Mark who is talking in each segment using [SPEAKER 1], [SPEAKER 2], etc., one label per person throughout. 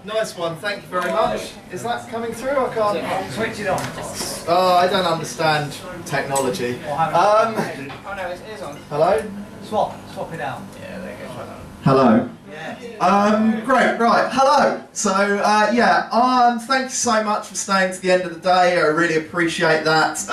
[SPEAKER 1] Nice one, thank you very much. Is that coming through? I can't
[SPEAKER 2] switch it on.
[SPEAKER 1] Oh, I don't understand technology.
[SPEAKER 2] Oh no, it is on.
[SPEAKER 1] Hello?
[SPEAKER 2] Swap it out.
[SPEAKER 1] Yeah, there you go. Hello.
[SPEAKER 2] Yeah.
[SPEAKER 1] Great, right, hello. So, thank you so much for staying to the end of the day. I really appreciate that.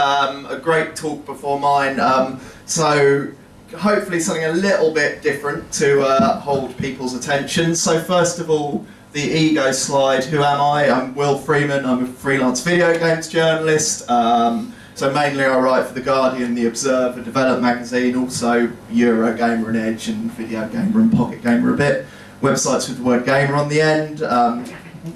[SPEAKER 1] A great talk before mine. So, hopefully something a little bit different to hold people's attention. So, first of all, the ego slide. Who am I? I'm Will Freeman. I'm a freelance video games journalist. So mainly I write for The Guardian, The Observer, Develop magazine, also Eurogamer and Edge and Video Gamer and Pocket Gamer a bit. Websites with the word gamer on the end,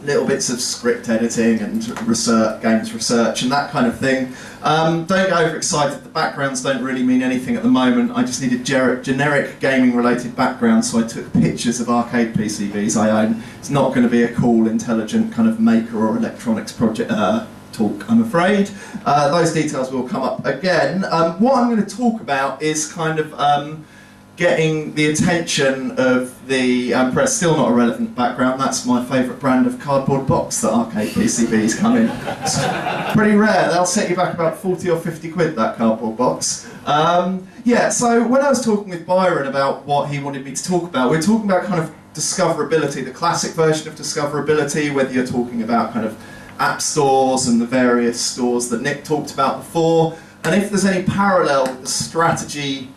[SPEAKER 1] little bits of script editing and research, games research and that kind of thing. Don't get overexcited, the backgrounds don't really mean anything at the moment. I just need a generic gaming related background, so I took pictures of arcade PCBs I own. It's not going to be a cool, intelligent kind of maker or electronics project talk, I'm afraid. Those details will come up again. What I'm going to talk about is kind of getting the attention of the press. Still not a relevant background, that's my favourite brand of cardboard box that arcade PCBs come in. It's pretty rare, they'll set you back about 40 or 50 quid, that cardboard box. Yeah, so when I was talking with Byron about what he wanted me to talk about, we're talking about kind of discoverability, the classic version of discoverability, whether you're talking about kind of app stores and the various stores that Nick talked about before, and if there's any parallel with the strategy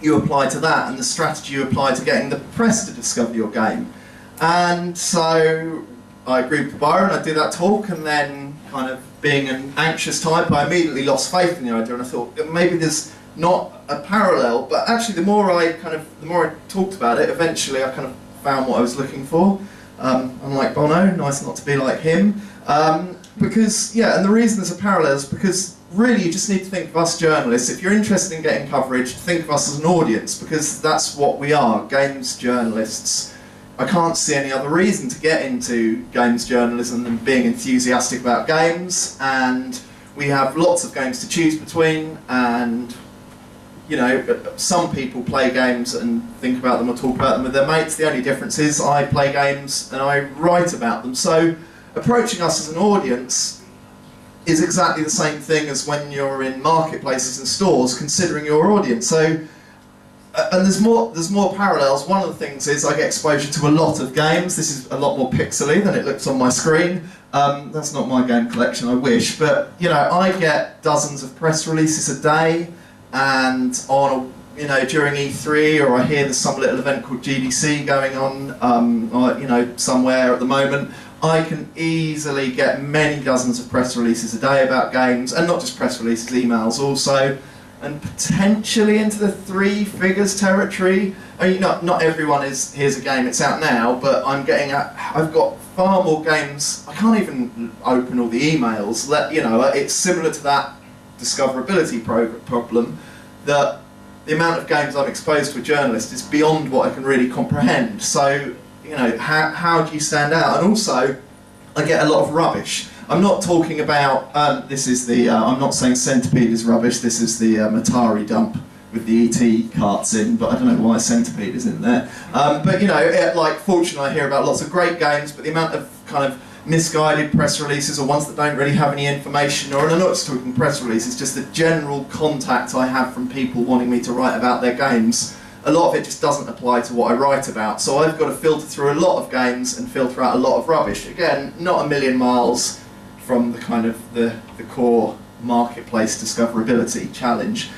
[SPEAKER 1] you apply to that and the strategy you apply to getting the press to discover your game. And so I agreed with Byron, I did that talk, and then kind of being an anxious type, I immediately lost faith in the idea, and I thought maybe there's not a parallel, but actually the more I talked about it, eventually I kind of found what I was looking for. Unlike Bono, nice not to be like him. Because, yeah, and the reason there's a parallel is because really you just need to think of us journalists. If you're interested in getting coverage, think of us as an audience, because that's what we are, games journalists. I can't see any other reason to get into games journalism than being enthusiastic about games, and we have lots of games to choose between, and you know, some people play games and think about them or talk about them with their mates. The only difference is I play games and I write about them. So approaching us as an audience is exactly the same thing as when you're in marketplaces and stores considering your audience. So, and there's more parallels. One of the things is I get exposure to a lot of games. This is a lot more pixely than it looks on my screen. That's not my game collection, I wish, but you know, I get dozens of press releases a day, and on during E3, or I hear there's some little event called GDC going on, or, you know, somewhere at the moment. I can easily get many dozens of press releases a day about games, and not just press releases, emails also, and potentially into the 3 figures territory. I mean, not everyone is, here's a game, it's out now, but I've got far more games. I can't even open all the emails. You know, it's similar to that discoverability problem, that the amount of games I'm exposed to a journalist is beyond what I can really comprehend. So, you know, how do you stand out? And also, I get a lot of rubbish. I'm not talking about, this is the, I'm not saying Centipede is rubbish, this is the Atari dump with the ET carts in, but I don't know why Centipede is in there. But you know, like Fortune, I hear about lots of great games, but the amount of kind of misguided press releases, or ones that don't really have any information, or, and I'm not just talking press releases, just the general contact I have from people wanting me to write about their games, a lot of it just doesn't apply to what I write about. So I've got to filter through a lot of games and filter out a lot of rubbish. Again, not a million miles from the kind of the core marketplace discoverability challenge.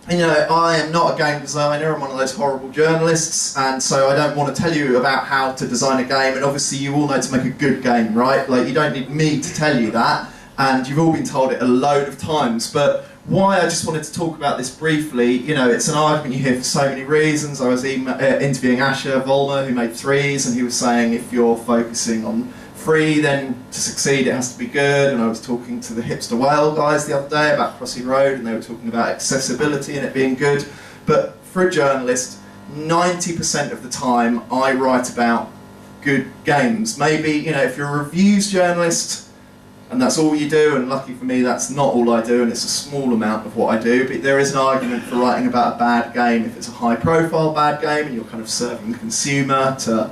[SPEAKER 1] You know, I am not a game designer, I'm one of those horrible journalists, and so I don't want to tell you about how to design a game, and obviously you all know to make a good game, right? Like, you don't need me to tell you that, and you've all been told it a load of times, but why I just wanted to talk about this briefly, you know, it's an argument you hear for so many reasons. I was interviewing Asher Volmer, who made Threes, and he was saying if you're focusing on free, then to succeed it has to be good. And I was talking to the Hipster Whale guys the other day about Crossy Road, and they were talking about accessibility and it being good. But for a journalist, 90% of the time I write about good games. Maybe, you know, if you're a reviews journalist and that's all you do, and lucky for me that's not all I do, and it's a small amount of what I do, but there is an argument for writing about a bad game if it's a high profile bad game and you're kind of serving the consumer to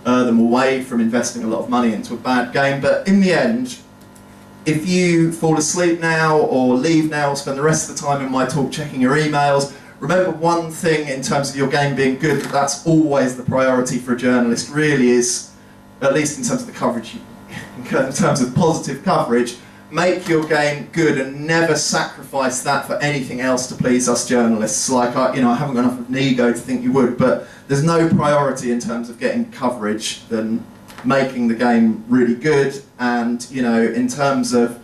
[SPEAKER 1] them away from investing a lot of money into a bad game. But in the end, if you fall asleep now or leave now or spend the rest of the time in my talk checking your emails, remember one thing in terms of your game being good, that's always the priority for a journalist, really is, at least in terms of the coverage, in terms of positive coverage, make your game good and never sacrifice that for anything else to please us journalists. Like, I haven't got enough of an ego to think you would, but there's no priority in terms of getting coverage than making the game really good. And, in terms of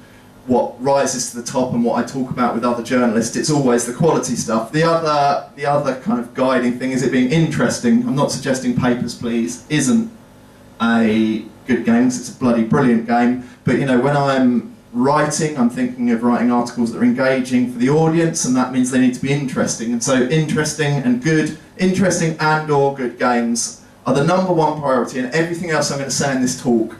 [SPEAKER 1] what rises to the top and what I talk about with other journalists, it's always the quality stuff. The other kind of guiding thing is it being interesting. I'm not suggesting Papers, Please isn't a good game, because it's a bloody brilliant game, but when I'm writing, I'm thinking of writing articles that are engaging for the audience, and that means they need to be interesting. And so interesting and or good games are the number one priority, and everything else I'm going to say in this talk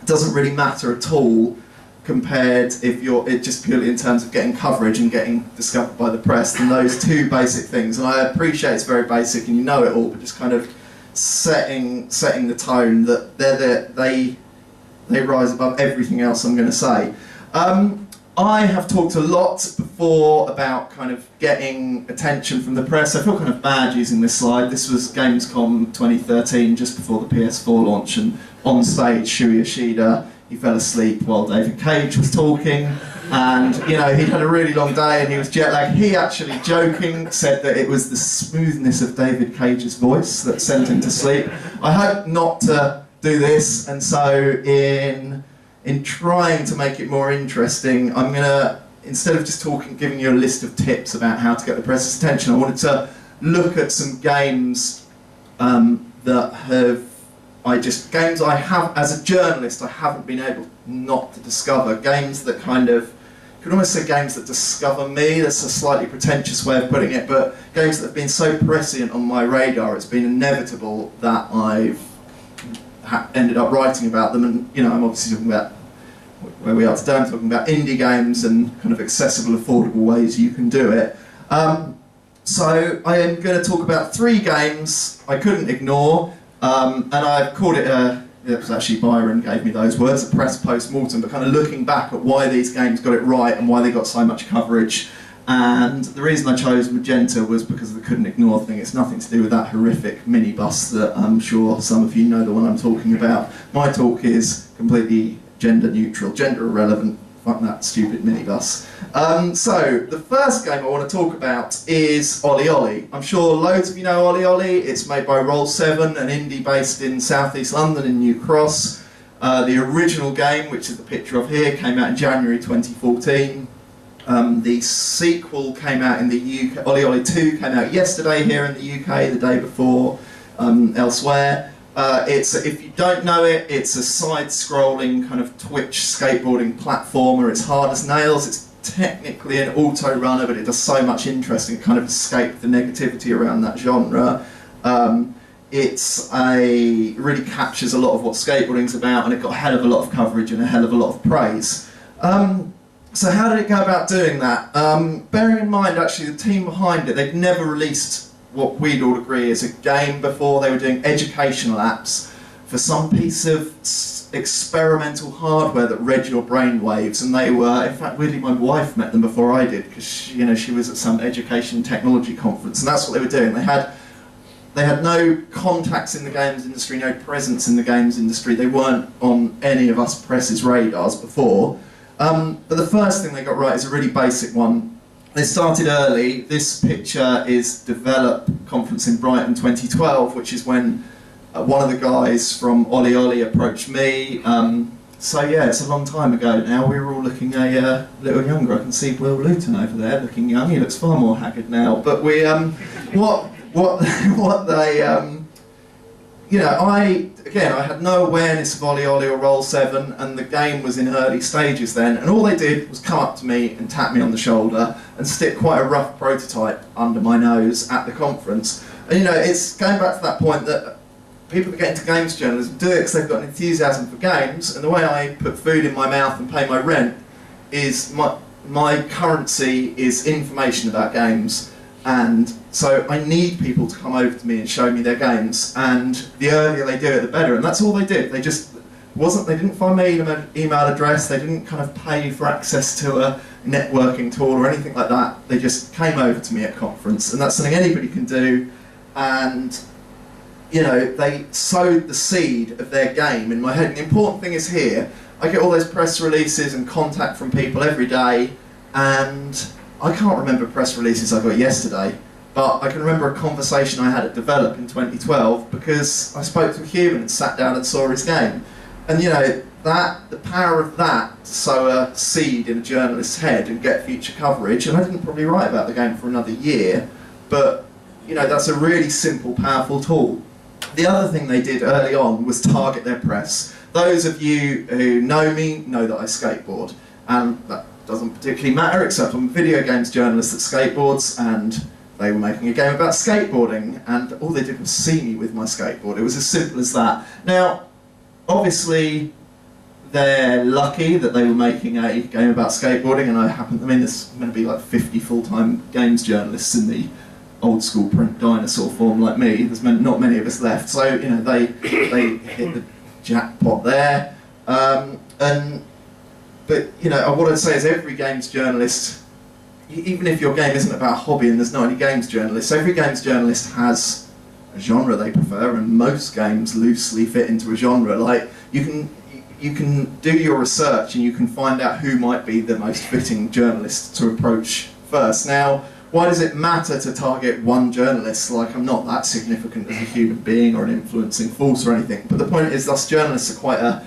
[SPEAKER 1] doesn't really matter at all compared if it's just purely in terms of getting coverage and getting discovered by the press, and those two basic things. And I appreciate it's very basic and you know it all, but just kind of setting the tone that they rise above everything else I'm going to say. I have talked a lot before about kind of getting attention from the press. I feel kind of bad using this slide. This was Gamescom 2013, just before the PS4 launch, and on stage, Shuei Yoshida, he fell asleep while David Cage was talking, and he'd had a really long day and he was jet lagged. He actually, joking, said that it was the smoothness of David Cage's voice that sent him to sleep. I hope not to do this, and so in trying to make it more interesting, I'm gonna, instead of just giving you a list of tips about how to get the press's attention, I wanted to look at some games games I have, as a journalist, I haven't been able not to discover. Games that kind of, you could almost say games that discover me, that's a slightly pretentious way of putting it, but games that have been so prescient on my radar, it's been inevitable that I've ended up writing about them. And I'm obviously talking about where we are today. I'm talking about indie games and kind of accessible, affordable ways you can do it. So I am going to talk about 3 games I couldn't ignore, and I've called it it was actually Byron gave me those words, a press post-mortem, but kind of looking back at why these games got it right and why they got so much coverage. And the reason I chose Magenta was because of the couldn't ignore thing. It's nothing to do with that horrific minibus that I'm sure some of you know the one I'm talking about. My talk is completely gender neutral, gender irrelevant, fuck that stupid minibus. So the first game I want to talk about is Ollie Ollie. I'm sure loads of you know Ollie Ollie. It's made by Roll7, an indie based in southeast London in New Cross. The original game, which is the picture of here, came out in January 2014. The sequel came out in the UK, Ollie Ollie 2 came out yesterday here in the UK, the day before elsewhere. If you don't know it, it's a side-scrolling kind of Twitch skateboarding platformer. It's hard as nails, it's technically an auto-runner, but it does so much interesting, it kind of escaped the negativity around that genre. It really captures a lot of what skateboarding's about, and it got a hell of a lot of coverage and a hell of a lot of praise. So how did it go about doing that? Bearing in mind, actually, the team behind it, they'd never released what we'd all agree is a game before. They were doing educational apps for some piece of experimental hardware that read your brainwaves, and they were, in fact, weirdly, my wife met them before I did, because she was at some education technology conference, and that's what they were doing. They had no contacts in the games industry, no presence in the games industry. They weren't on any of us press's radars before. But the first thing they got right is a really basic one. They started early. This picture is Develop Conference in Brighton 2012, which is when one of the guys from Ollie Ollie approached me. So yeah, it's a long time ago now. We were all looking a little younger. I can see Will Luton over there looking young. He looks far more haggard now. But we, what they, I had no awareness of Ollie Ollie or Roll7, and the game was in early stages then, and all they did was come up to me and tap me on the shoulder and stick quite a rough prototype under my nose at the conference. And it's going back to that point that people that get into games journalism do it because they've got an enthusiasm for games, and the way I put food in my mouth and pay my rent is my currency is information about games. And so I need people to come over to me and show me their games, and the earlier they do it, the better. And that's all they did. They didn't find my email address, they didn't kind of pay for access to a networking tool or anything like that. They just came over to me at conference, and that's something anybody can do. And you know, they sowed the seed of their game in my head. And the important thing is here, I get all those press releases and contact from people every day, and I can't remember press releases I got yesterday, but I can remember a conversation I had at Develop in 2012 because I spoke to a human and sat down and saw his game. And you know, the power of that to sow a seed in a journalist's head and get future coverage, and I didn't probably write about the game for another year, but you know, that's a really simple, powerful tool. The other thing they did early on was target their press. Those of you who know me know that I skateboard, and that doesn't particularly matter, except I'm a video games journalist that skateboards, and they were making a game about skateboarding, and all they did was see me with my skateboard. It was as simple as that. Now, obviously, they're lucky that they were making a game about skateboarding, and there's going to be like 50 full-time games journalists in the old school print dinosaur form like me. There's not many of us left, so you know they hit the jackpot there. But you know, what I'd say is every games journalist, even if your game isn't about hobby and there's not any games journalists, every games journalist has a genre they prefer, and most games loosely fit into a genre. Like you can do your research and you can find out who might be the most fitting journalist to approach first. Now, why does it matter to target one journalist? Like, I'm not that significant as a human being or an influencing force or anything, but the point is, us journalists are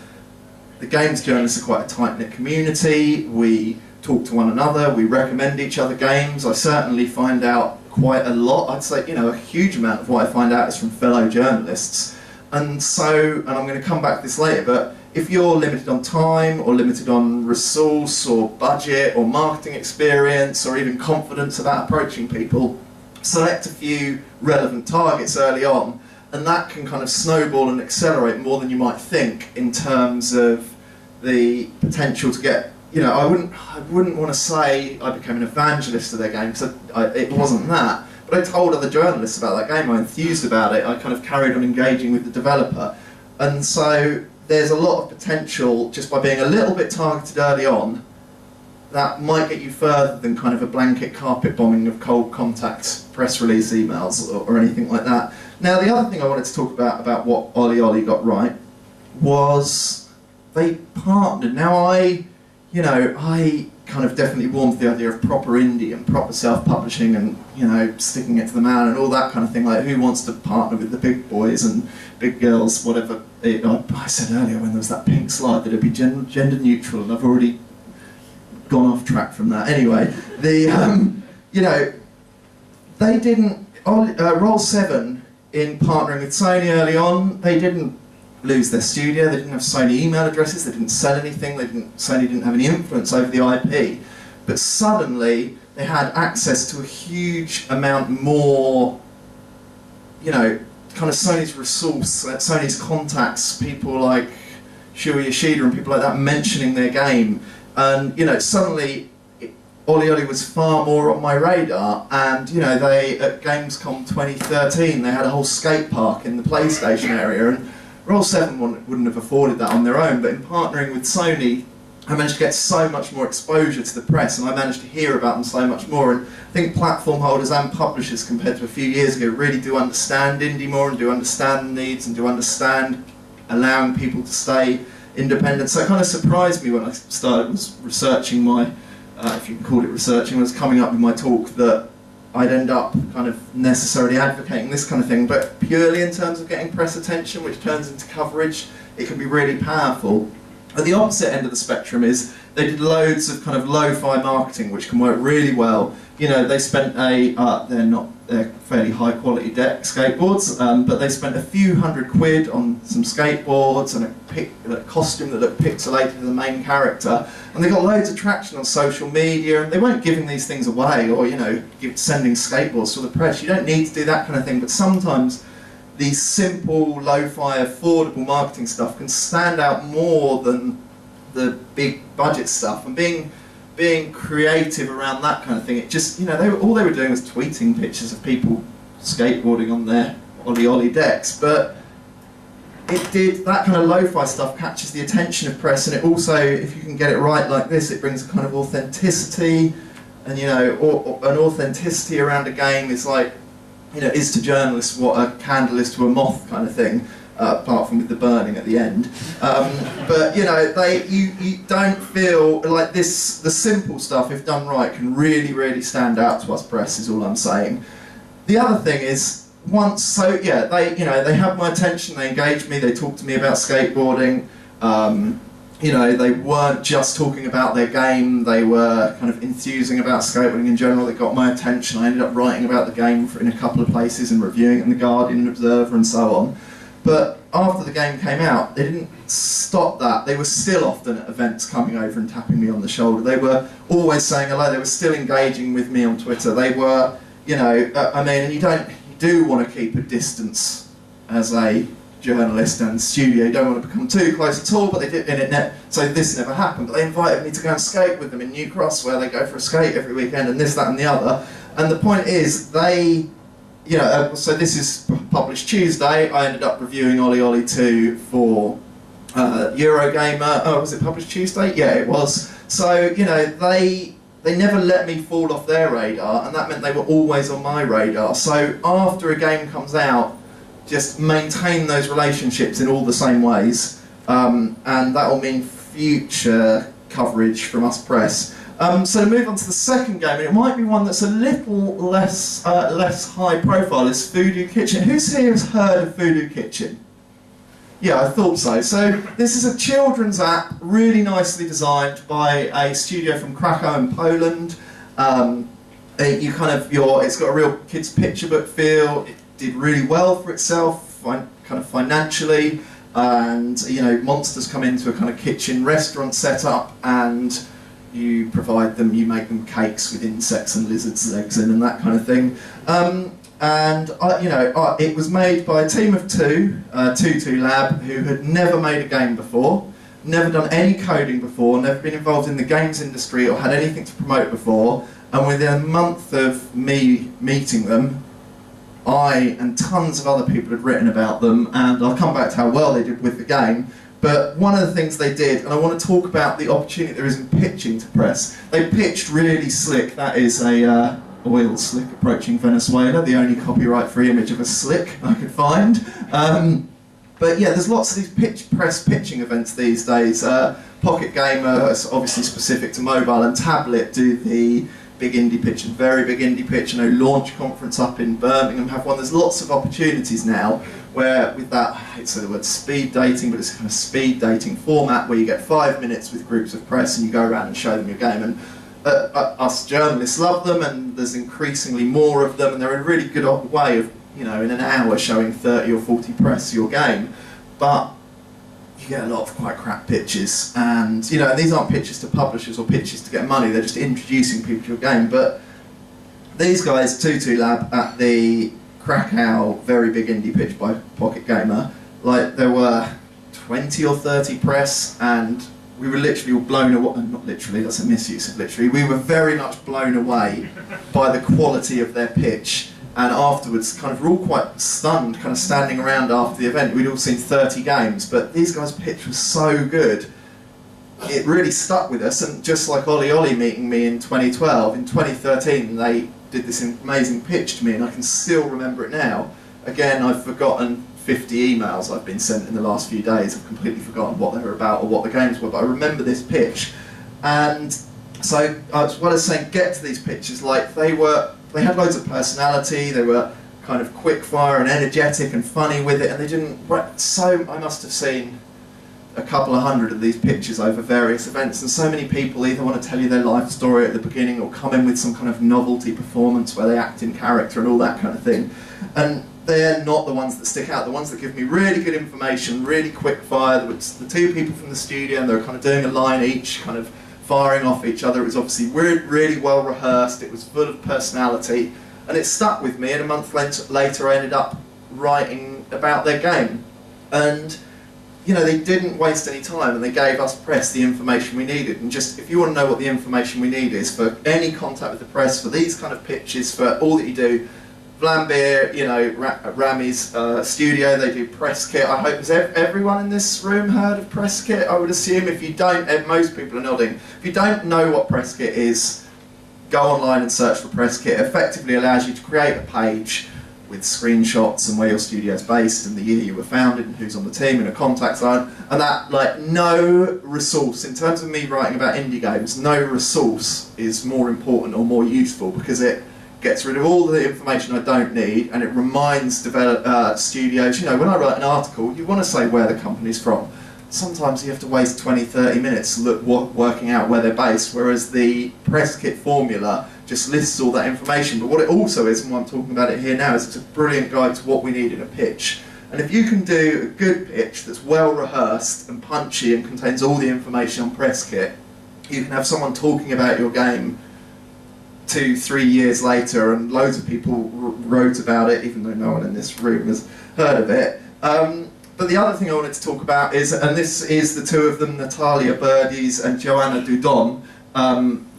[SPEAKER 1] the games journalists are quite a tight-knit community. We talk to one another, we recommend each other games. I certainly find out quite a lot. I'd say, you know, a huge amount of what I find out is from fellow journalists. And so, and I'm going to come back to this later, but if you're limited on time, or limited on resource, or budget, or marketing experience, or even confidence about approaching people, select a few relevant targets early on, and that can kind of snowball and accelerate more than you might think in terms of the potential to get, you know, I wouldn't want to say I became an evangelist of their game, because it wasn't that, but I told other journalists about that game, I enthused about it, I kind of carried on engaging with the developer, and so there's a lot of potential just by being a little bit targeted early on that might get you further than kind of a blanket carpet bombing of cold contact press release emails or anything like that. Now, the other thing I wanted to talk about what Ollie Ollie got right was they partnered. Now, I kind of definitely warmed to the idea of proper indie and proper self-publishing and, you know, sticking it to the man and all that kind of thing. Like, who wants to partner with the big boys and big girls, whatever. I said earlier when there was that pink slide that it'd be gender neutral, and I've already gone off track from that. Anyway, you know, they didn't, Roll7 in partnering with Sony early on, they didn't lose their studio, they didn't have Sony email addresses, they didn't sell anything, Sony didn't have any influence over the IP, but suddenly they had access to a huge amount more, you know, kind of Sony's resource, Sony's contacts, people like Shuei Yoshida and people like that mentioning their game, and you know, suddenly Ollie Ollie was far more on my radar, and you know, they at Gamescom 2013 they had a whole skate park in the PlayStation area, and Roll7 wouldn't have afforded that on their own, but in partnering with Sony, I managed to get so much more exposure to the press, and I managed to hear about them so much more. And I think platform holders and publishers, compared to a few years ago, really do understand indie more and do understand the needs and do understand allowing people to stay independent. So it kind of surprised me when I was researching my, if you can call it researching, I was coming up with my talk that I'd end up kind of necessarily advocating this kind of thing, but purely in terms of getting press attention, which turns into coverage, it can be really powerful. At the opposite end of the spectrum is they did loads of kind of lo-fi marketing, which can work really well. You know, they spent they're fairly high quality deck skateboards, but they spent a few £100 on some skateboards and a costume that looked pixelated as the main character, and they got loads of traction on social media, and they weren't giving these things away or, you know, sending skateboards to the press. You don't need to do that kind of thing, but sometimes these simple, lo-fi, affordable marketing stuff can stand out more than the big budget stuff. And being being creative around that kind of thing. It just, you know, all they were doing was tweeting pictures of people skateboarding on their Ollie Ollie decks, but it did, that kind of lo-fi stuff catches the attention of press, and it also, if you can get it right like this, it brings a kind of authenticity, and you know, an authenticity around a game is like, you know, is to journalists what a candle is to a moth kind of thing, apart from with the burning at the end. But you know, you don't feel like this. The simple stuff, if done right, can really, really stand out to us press. Is all I'm saying. The other thing is, they had my attention. They engaged me. They talked to me about skateboarding. You know, they weren't just talking about their game, they were kind of enthusing about skateboarding in general. They got my attention. I ended up writing about the game in a couple of places and reviewing it in The Guardian and Observer and so on. But after the game came out, they didn't stop that. They were still often at events coming over and tapping me on the shoulder. They were always saying hello. They were still engaging with me on Twitter. They were, you know, I mean, and you do want to keep a distance as a journalist and studio. You don't want to become too close at all, but they did in it. So this never happened. But they invited me to go and skate with them in New Cross, where they go for a skate every weekend, and this, that, and the other. And the point is, they, you know, so this is published Tuesday. I ended up reviewing Ollie Ollie 2 for Eurogamer. Oh, was it published Tuesday? Yeah, it was. So you know, they never let me fall off their radar, and that meant they were always on my radar. So after a game comes out, just maintain those relationships in all the same ways, and that will mean future coverage from us press. So to move on to the second game, and it might be one that's a little less high profile, is Voodoo Kitchen. Who's here has heard of Voodoo Kitchen? Yeah, I thought so. So this is a children's app, really nicely designed by a studio from Krakow in Poland. It's got a real kids' picture book feel. It did really well for itself, kind of financially, and you know, monsters come into a kind of kitchen restaurant setup, and you provide them, you make them cakes with insects and lizards' legs in and that kind of thing. It was made by a team of two, 22 Lab, who had never made a game before, never done any coding before, never been involved in the games industry or had anything to promote before, and within a month of me meeting them, I and tons of other people had written about them, and I'll come back to how well they did with the game. But one of the things they did, and I want to talk about the opportunity there is in pitching to press. They pitched really slick. That is a oil slick approaching Venezuela, the only copyright-free image of a slick I could find. But yeah, there's lots of these press pitching events these days. Pocket Gamer, obviously specific to mobile, and Tablet do the big indie pitch and very big indie pitch. I know Launch Conference up in Birmingham have one. There's lots of opportunities now where with that, I hate to say the word speed dating, but it's a kind of speed dating format where you get 5 minutes with groups of press and you go around and show them your game. And us journalists love them, and there's increasingly more of them, and they're a really good way of, you know, in an hour showing 30 or 40 press your game. But you get a lot of quite crap pitches, and you know, these aren't pitches to publishers or pitches to get money, they're just introducing people to your game. But these guys, 22 Lab, at the Krakow very big indie pitch by Pocket Gamer, like there were 20 or 30 press, and we were literally all blown away, not literally, that's a misuse of literally, we were very much blown away by the quality of their pitch. And afterwards, kind of, we're all quite stunned, kind of standing around after the event. We'd all seen 30 games, but these guys' pitch was so good, it really stuck with us. And just like Ollie Ollie meeting me in 2012, in 2013 they did this amazing pitch to me, and I can still remember it now. Again, I've forgotten 50 emails I've been sent in the last few days. I've completely forgotten what they were about or what the games were, but I remember this pitch. And so, as well as saying get to these pitches, like they had loads of personality, they were kind of quick fire and energetic and funny with it, and they didn't, I must have seen a couple of hundred of these pitches over various events, and so many people either want to tell you their life story at the beginning or come in with some kind of novelty performance where they act in character and all that kind of thing. And they're not the ones that stick out. The ones that give me really good information, really quick fire. The two people from the studio, and they were kind of doing a line each, kind of firing off each other. It was obviously really well rehearsed, it was full of personality, and it stuck with me, and a month later I ended up writing about their game. And you know, they didn't waste any time and they gave us press the information we needed. And just, if you want to know what the information we need is for any contact with the press, for these kind of pitches, for all that you do, Vlambeer, you know, Rami's studio, they do press kit. I hope, has everyone in this room heard of press kit? I would assume. If you don't, most people are nodding. If you don't know what press kit is, go online and search for press kit. It effectively allows you to create a page with screenshots and where your studio is based and the year you were founded and who's on the team and a contact line. And that, like, no resource, in terms of me writing about indie games, no resource is more important or more useful, because it gets rid of all the information I don't need, and it reminds studios, you know, when I write an article, you want to say where the company's from. Sometimes you have to waste 20, 30 minutes working out where they're based, whereas the press kit formula just lists all that information. But what it also is, and why I'm talking about it here now, is it's a brilliant guide to what we need in a pitch. And if you can do a good pitch that's well rehearsed and punchy and contains all the information on press kit, you can have someone talking about your game 2-3 years later, and loads of people wrote about it, even though no one in this room has heard of it. But the other thing I wanted to talk about is, and this is the two of them, Natalia Birdies and Joanna Dudon,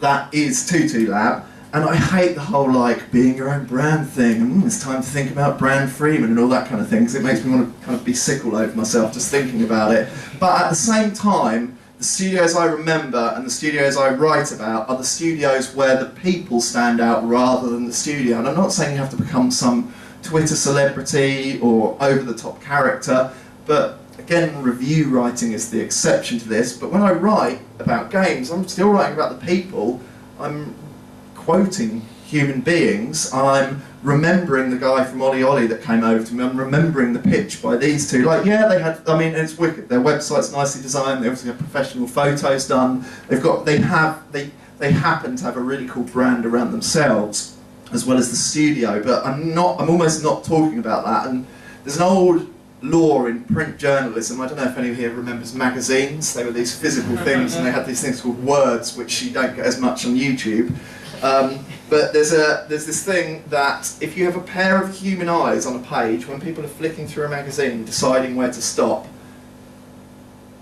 [SPEAKER 1] that is Tutu Lab, and I hate the whole, like, being your own brand thing, and it's time to think about brand Freeman and all that kind of thing, because it makes me want to kind of be sick all over myself just thinking about it. But at the same time, the studios I remember and the studios I write about are the studios where the people stand out rather than the studio. And I'm not saying you have to become some Twitter celebrity or over-the-top character, but again, review writing is the exception to this. But when I write about games, I'm still writing about the people. I'm quoting human beings. I'm remembering the guy from Ollie Ollie that came over to me. I'm remembering the pitch by these two. Like, yeah, they had, I mean, it's wicked. Their website's nicely designed. They obviously have professional photos done. They happen to have a really cool brand around themselves, as well as the studio. But I'm almost not talking about that. And there's an old law in print journalism. I don't know if anyone here remembers magazines. They were these physical things, and they had these things called words, which you don't get as much on YouTube. But there's this thing that if you have a pair of human eyes on a page, when people are flicking through a magazine deciding where to stop,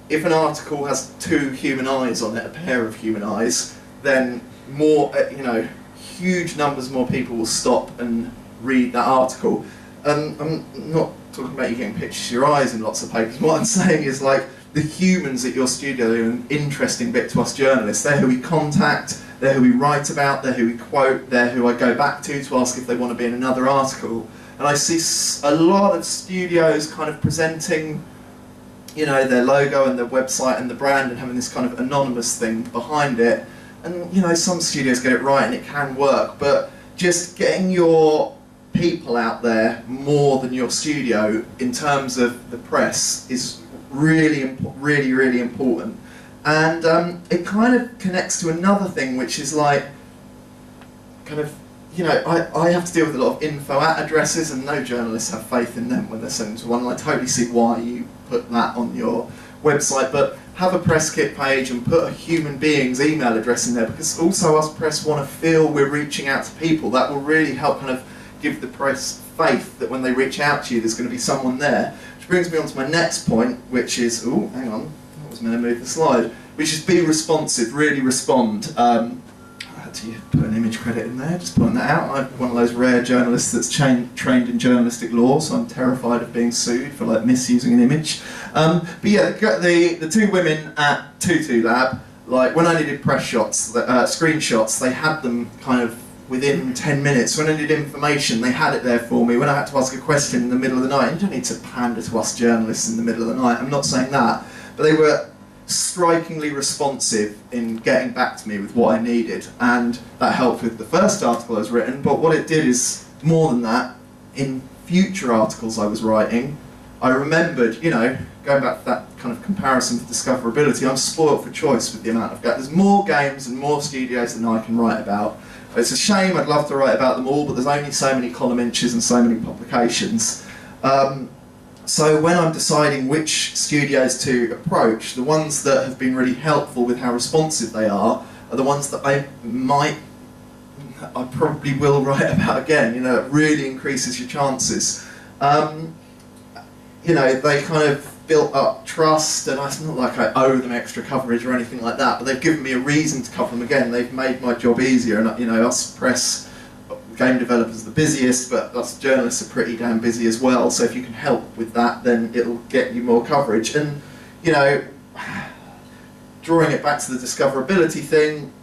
[SPEAKER 1] if an article has two human eyes on it, a pair of human eyes, then more, you know, huge numbers more people will stop and read that article. I'm not talking about you getting pictures of your eyes in lots of papers. What I'm saying is, like, the humans at your studio are an interesting bit to us journalists. They're who we contact, they're who we write about, they're who we quote, they're who I go back to ask if they want to be in another article. And I see a lot of studios kind of presenting, you know, their logo and their website and the brand and having this kind of anonymous thing behind it. And, you know, some studios get it right and it can work, but just getting your people out there more than your studio in terms of the press is really important. And it kind of connects to another thing, which is like, kind of, you know, I have to deal with a lot of info at addresses, and no journalists have faith in them when they're sending to one, and I totally see why you put that on your website, but have a press kit page and put a human being's email address in there, because also us press want to feel we're reaching out to people. That will really help kind of give the press faith that when they reach out to you, there's going to be someone there. Which brings me on to my next point, which is, oh, hang on, I was meant to move the slide, which is be responsive, really respond. I had to put an image credit in there, just pointing that out. I'm one of those rare journalists that's trained in journalistic law, so I'm terrified of being sued for, like, misusing an image. But yeah, the two women at Tutu Lab, like, when I needed press shots, screenshots, they had them kind of within 10 minutes. When I needed information, they had it there for me. When I had to ask a question in the middle of the night, you don't need to pander to us journalists in the middle of the night, I'm not saying that, but they were strikingly responsive in getting back to me with what I needed, and that helped with the first article I was written. But what it did is, more than that, in future articles I was writing, I remembered, you know, going back to that kind of comparison with discoverability, I'm spoilt for choice with the amount of there's more games and more studios than I can write about. It's a shame, I'd love to write about them all, but there's only so many column inches and so many publications. So when I'm deciding which studios to approach, the ones that have been really helpful with how responsive they are the ones that I probably will write about again. You know, it really increases your chances. You know, they kind of built up trust, and it's not like I owe them extra coverage or anything like that, but they've given me a reason to cover them again. They've made my job easier, and you know, us press game developers are the busiest, but us journalists are pretty damn busy as well, so if you can help with that, then it'll get you more coverage. And you know, drawing it back to the discoverability thing,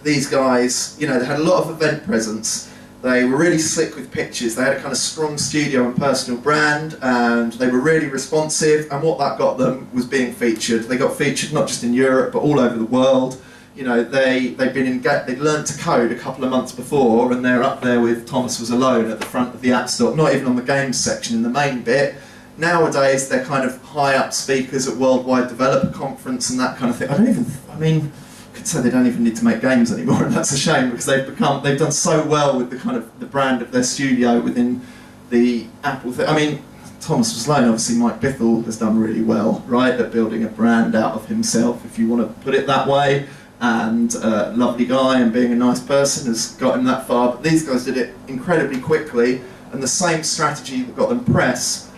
[SPEAKER 1] these guys, you know, they had a lot of event presence. They were really slick with pictures. They had a kind of strong studio and personal brand, and they were really responsive, and what that got them was being featured. They got featured not just in Europe, but all over the world. You know, they'd learned to code a couple of months before, and they're up there with Thomas Was Alone at the front of the App Store, not even on the games section in the main bit. Nowadays, they're kind of high-up speakers at Worldwide Developer Conference and that kind of thing. I could say they don't even need to make games anymore, and that's a shame, because they've done so well with the kind of the brand of their studio within the Apple thing. I mean, Thomas Was Alone, obviously Mike Bithell has done really well, right, at building a brand out of himself, if you want to put it that way. And lovely guy and being a nice person has got him that far, but these guys did it incredibly quickly, and the same strategy that got them press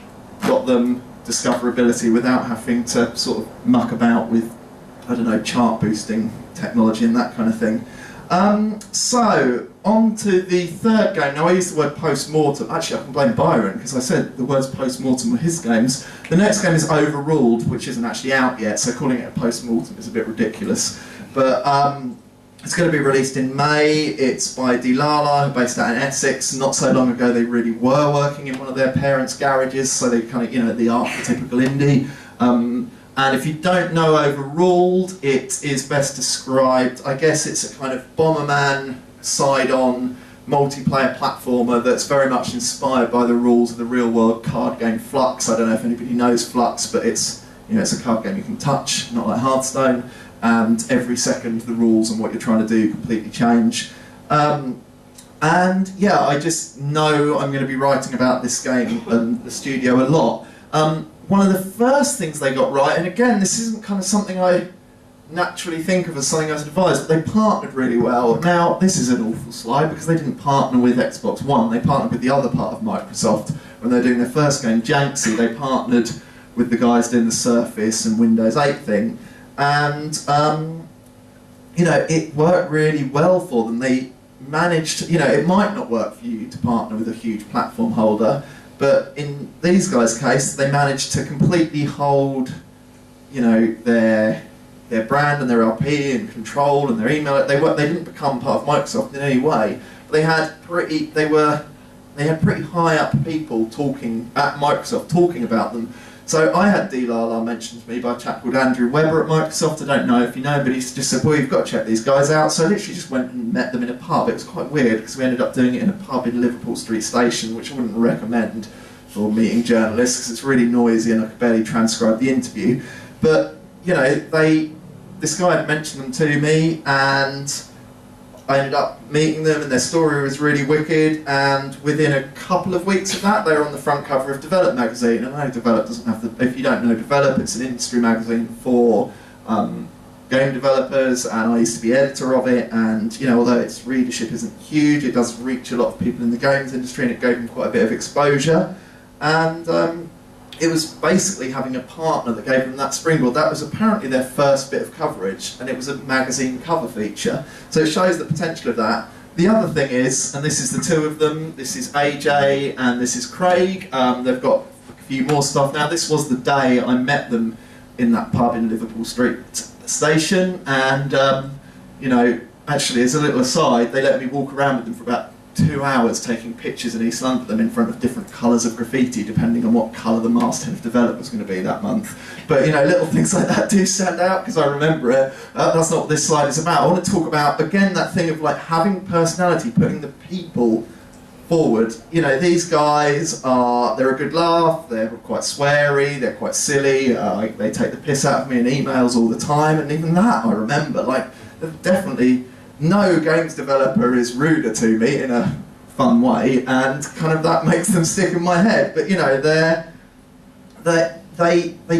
[SPEAKER 1] got them discoverability without having to sort of muck about with, I don't know, chart boosting technology and that kind of thing. So on to the third game. Now I used the word post-mortem. Actually I can blame Byron, because I said the words post-mortem were his games. The next game is Overruled, which isn't actually out yet, so calling it a post-mortem is a bit ridiculous. But it's going to be released in May. It's by Dilala, based out in Essex. Not so long ago they really were working in one of their parents' garages, so they kind of, you know, the archetypical indie. And if you don't know Overruled, it is best described, I guess it's a kind of Bomberman side-on multiplayer platformer that's very much inspired by the rules of the real-world card game Flux. I don't know if anybody knows Flux, but it's, you know, it's a card game you can touch, not like Hearthstone. And every second the rules and what you're trying to do completely change. And yeah, I just know I'm going to be writing about this game and the studio a lot. One of the first things they got right, and again, this isn't kind of something I naturally think of as something I should advise, but they partnered really well. Now, this is an awful slide because they didn't partner with Xbox One, they partnered with the other part of Microsoft. When they were doing their first game, Janksy, they partnered with the guys doing the Surface and Windows 8 thing. And, you know, it worked really well for them. They managed to, you know, it might not work for you to partner with a huge platform holder, but in these guys' case, they managed to completely hold, you know, their brand and their LP and control and their email. They didn't become part of Microsoft in any way, but they had pretty high up people talking at Microsoft, talking about them. So I had D-Lala mentioned to me by a chap called Andrew Webber at Microsoft. I don't know if you know, but he's just said, well, you've got to check these guys out. So I literally just went and met them in a pub. It was quite weird because we ended up doing it in a pub in Liverpool Street Station, which I wouldn't recommend for meeting journalists because it's really noisy and I could barely transcribe the interview. But, you know, this guy had mentioned them to me, and I ended up meeting them, and their story was really wicked, and within a couple of weeks of that, they were on the front cover of Develop magazine. And I know Develop doesn't have the, if you don't know Develop, it's an industry magazine for game developers, and I used to be editor of it, and, you know, although its readership isn't huge, it does reach a lot of people in the games industry, and it gave them quite a bit of exposure. And it was basically having a partner that gave them that springboard. That was apparently their first bit of coverage, and it was a magazine cover feature. So it shows the potential of that. The other thing is, and this is the two of them, this is AJ and this is Craig. They've got a few more stuff now. This was the day I met them in that pub in Liverpool Street Station, and you know, actually as a little aside, they let me walk around with them for about 2 hours taking pictures in East London in front of different colours of graffiti depending on what colour the masthead of Develop was going to be that month. But, you know, little things like that do stand out because I remember it. That's not what this slide is about. I want to talk about, again, that thing of like having personality, putting the people forward. You know, these guys they're a good laugh, they're quite sweary, they're quite silly, they take the piss out of me in emails all the time, and even that I remember. Like, definitely no games developer is ruder to me in a fun way, and kind of that makes them stick in my head. But, you know, they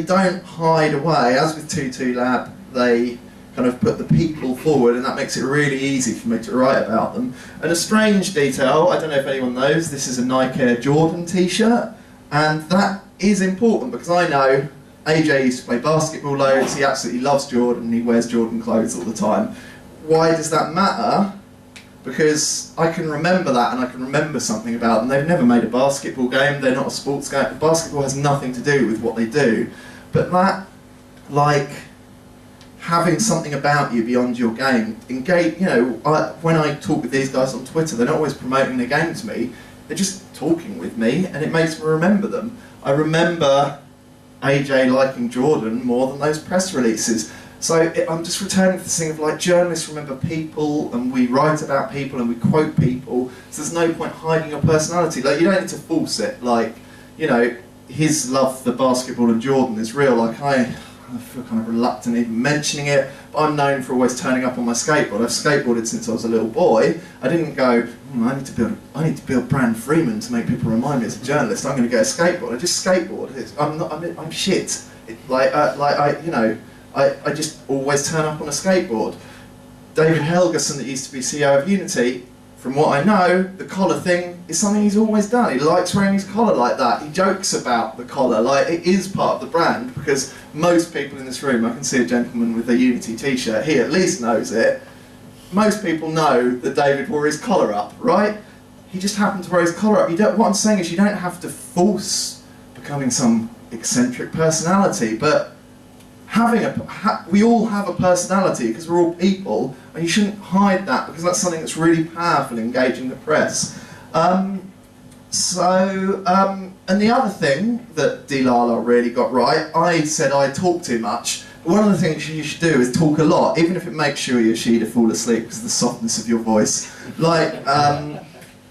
[SPEAKER 1] don't hide away. As with 22 Lab, they kind of put the people forward, and that makes it really easy for me to write about them. And a strange detail, I don't know if anyone knows, this is a Nike Air Jordan t-shirt, and that is important because I know AJ used to play basketball loads, he absolutely loves Jordan, he wears Jordan clothes all the time. Why does that matter? Because I can remember that and I can remember something about them. They've never made a basketball game, they're not a sports game. Basketball has nothing to do with what they do. But that, like, having something about you beyond your game, engage, you know, when I talk with these guys on Twitter, they're not always promoting their game to me, they're just talking with me and it makes me remember them. I remember AJ liking Jordan more than those press releases. So I'm just returning to this thing of like journalists remember people and we write about people and we quote people, so there's no point hiding your personality. Like, you don't need to force it. Like, you know, his love for basketball and Jordan is real. Like, I feel kind of reluctant even mentioning it, but I'm known for always turning up on my skateboard. I've skateboarded since I was a little boy. I didn't go, I need to build brand Freeman to make people remind me as a journalist. I'm going to get a skateboard. I just skateboard. I'm shit. I just always turn up on a skateboard. David Helgeson, that used to be CEO of Unity, from what I know, the collar thing is something he's always done. He likes wearing his collar like that. He jokes about the collar, like it is part of the brand, because most people in this room, I can see a gentleman with a Unity t-shirt, he at least knows it. Most people know that David wore his collar up, right? He just happened to wear his collar up. What I'm saying is you don't have to force becoming some eccentric personality, but we all have a personality because we're all people, and you shouldn't hide that because that's something that's really powerful in engaging the press. And the other thing that Delilah really got right, I said I talk too much. But one of the things you should do is talk a lot, even if it makes you or your she to fall asleep because of the softness of your voice. Like,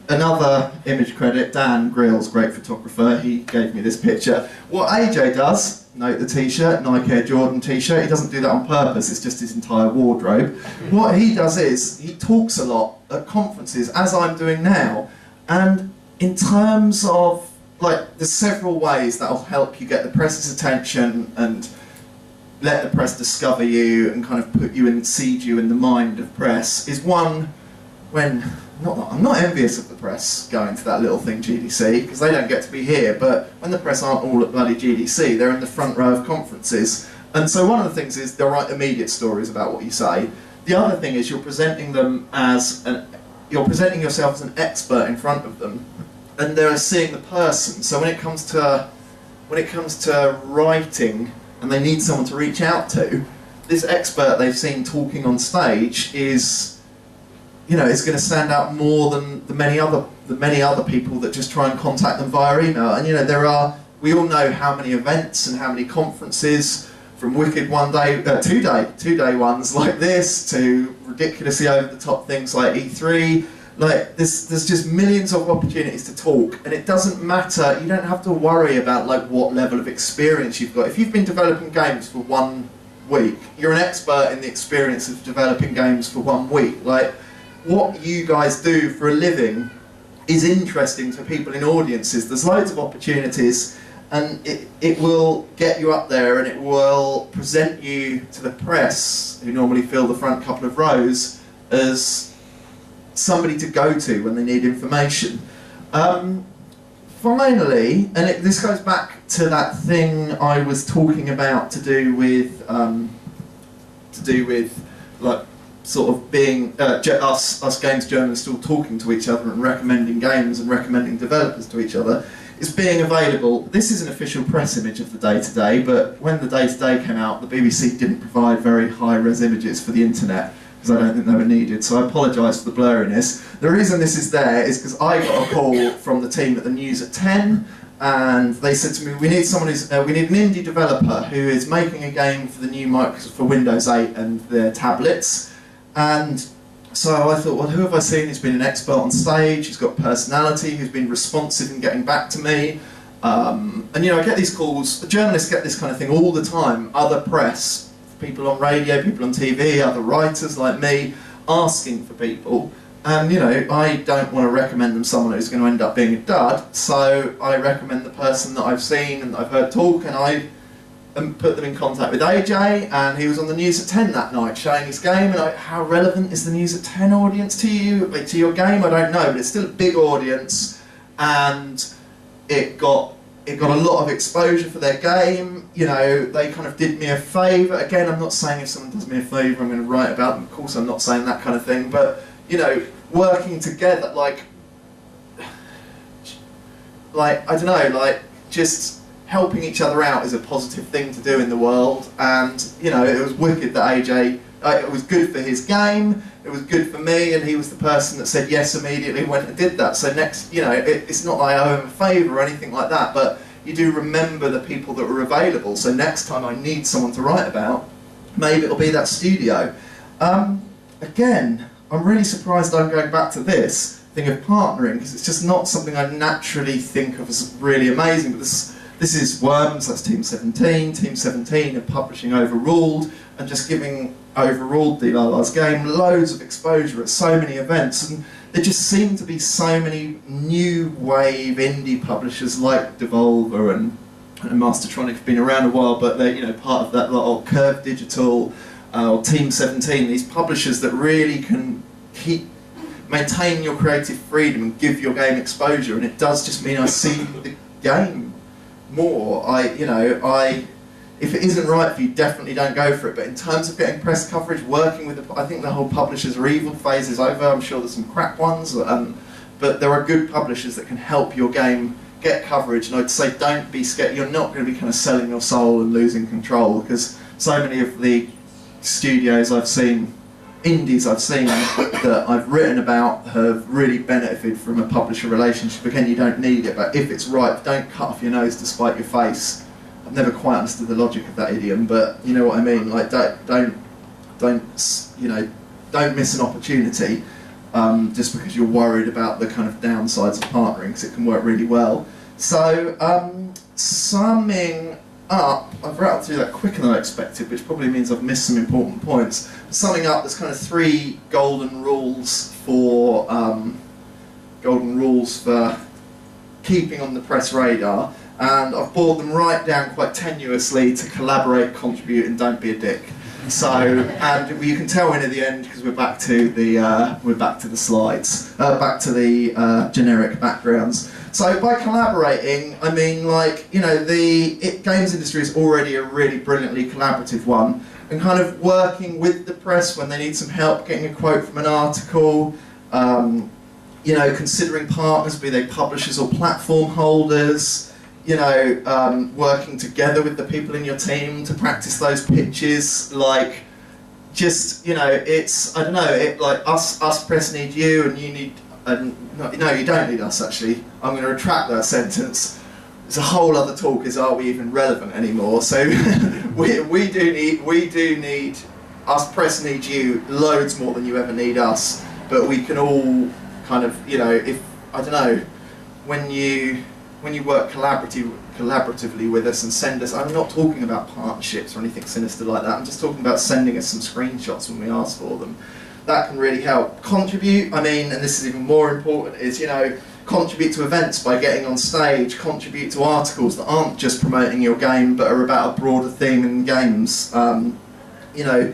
[SPEAKER 1] another image credit, Dan Grill's great photographer, he gave me this picture. What AJ does, note the t-shirt, Nike Air Jordan t-shirt, he doesn't do that on purpose, it's just his entire wardrobe. What he does is, he talks a lot at conferences, as I'm doing now, and in terms of, like, there's several ways that'll help you get the press's attention and let the press discover you and kind of put you in, seed you in the mind of press, is one, when, I'm not envious of the press going to that little thing GDC, because they don't get to be here, but when the press aren't all at bloody GDC, they're in the front row of conferences. And so one of the things is they'll write immediate stories about what you say. The other thing is you're presenting them as you're presenting yourself as an expert in front of them, and they're seeing the person. So when it comes to writing and they need someone to reach out to, this expert they've seen talking on stage is, you know, it's going to stand out more than the many other people that just try and contact them via email. And you know, we all know how many events and how many conferences, from wicked two-day ones like this to ridiculously over-the-top things like E3. Like, there's just millions of opportunities to talk, and it doesn't matter. You don't have to worry about like what level of experience you've got. If you've been developing games for 1 week, you're an expert in the experience of developing games for 1 week. Like, what you guys do for a living is interesting to people in audiences. There's loads of opportunities, and it will get you up there, and it will present you to the press, who normally fill the front couple of rows, as somebody to go to when they need information. Finally, and this goes back to that thing I was talking about to do with like sort of being us games journalists all talking to each other and recommending games and recommending developers to each other, is being available. This is an official press image of the day-to-day, but when the day-to-day came out, the BBC didn't provide very high-res images for the internet, because I don't think they were needed, so I apologise for the blurriness. The reason this is there is because I got a call from the team at the News at 10, and they said to me, we need someone who's, we need an indie developer who is making a game for the new Microsoft, for Windows 8 and their tablets. And so I thought, well, who have I seen who's been an expert on stage, who's got personality, who's been responsive in getting back to me? And you know, I get these calls, journalists get this kind of thing all the time, other press, people on radio, people on TV, other writers like me, asking for people. And you know, I don't want to recommend them someone who's going to end up being a dud, so I recommend the person that I've seen and I've heard talk, and I put them in contact with AJ, and he was on the News at 10 that night showing his game. And how relevant is the News at 10 audience to you, to your game? I don't know, but it's still a big audience, and it got it got a lot of exposure for their game. You know, they kind of did me a favour. Again, I'm not saying if someone does me a favour I'm going to write about them. Of course I'm not saying that kind of thing. But, you know, working together, like I don't know, like just helping each other out is a positive thing to do in the world. And, you know, it was wicked that AJ, it was good for his game, it was good for me, and he was the person that said yes immediately, went and did that. So next, you know, it's not that I owe him a favour or anything like that, but you do remember the people that were available. So next time I need someone to write about, maybe it'll be that studio. Again, I'm really surprised I'm going back to this thing of partnering, because it's just not something I naturally think of as really amazing. But this is Worms, that's Team 17. Team 17 are publishing Overruled, and just giving Overruled, the Lala's game, loads of exposure at so many events. And there just seem to be so many new wave indie publishers like Devolver and Mastertronic have been around a while, but they're, you know, part of that lot, or Curve Digital, or Team 17, these publishers that really can maintain your creative freedom and give your game exposure. And it does just mean I see the game more. If it isn't right for you, definitely don't go for it. But in terms of getting press coverage, working with I think the whole publishers are evil phase is over. I'm sure there's some crap ones, but there are good publishers that can help your game get coverage. And I'd say don't be scared. You're not going to be kind of selling your soul and losing control, because so many of the studios I've seen, indies I've seen that I've written about, have really benefited from a publisher relationship. Again, you don't need it, but if it's right, don't cut off your nose to spite your face. I've never quite understood the logic of that idiom, but you know what I mean. Like, don't miss an opportunity just because you're worried about the kind of downsides of partnering, because it can work really well. So, summing up, I've rattled through that quicker than I expected, which probably means I've missed some important points. Summing up, there's kind of 3 golden rules for keeping on the press radar. And I've boiled them right down quite tenuously to collaborate, contribute, and don't be a dick. So, and you can tell in at the end because we're back to the slides, back to the generic backgrounds. So by collaborating, I mean, like, you know, the games industry is already a really brilliantly collaborative one, and kind of working with the press when they need some help getting a quote from an article. You know, considering partners, be they publishers or platform holders. You know, working together with the people in your team to practice those pitches, like, just, you know, it's, I don't know, like, us press need you, and you need, no, you don't need us, actually. I'm going to retract that sentence. It's a whole other talk, is are we even relevant anymore? So, we do need, us press need you loads more than you ever need us, but we can all kind of, you know, if, I don't know, when you work collaboratively with us and send us, I'm not talking about partnerships or anything sinister like that, I'm just talking about sending us some screenshots when we ask for them. That can really help. Contribute, I mean, and this is even more important, is, you know, contribute to events by getting on stage, contribute to articles that aren't just promoting your game but are about a broader theme in games. You know,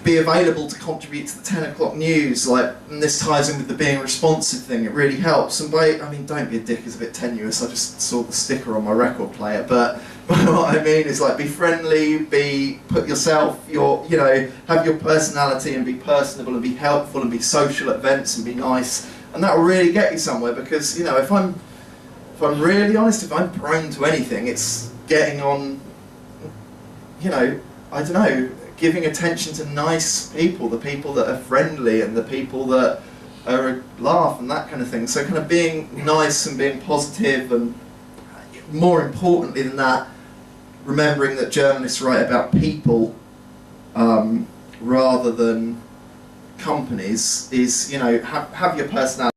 [SPEAKER 1] be available to contribute to the 10 o'clock news, like, and this ties in with the being responsive thing, it really helps. And I mean, don't be a dick is a bit tenuous, I just saw the sticker on my record player, but what I mean is, like, be friendly, put yourself, you know, have your personality and be personable and be helpful and be social at events and be nice, and that will really get you somewhere. Because, you know, if I'm really honest, if I'm prone to anything, it's getting on, you know, I don't know, giving attention to nice people, the people that are friendly and the people that are a laugh and that kind of thing. So kind of being nice and being positive, and more importantly than that, remembering that journalists write about people rather than companies, is, you know, have your personality.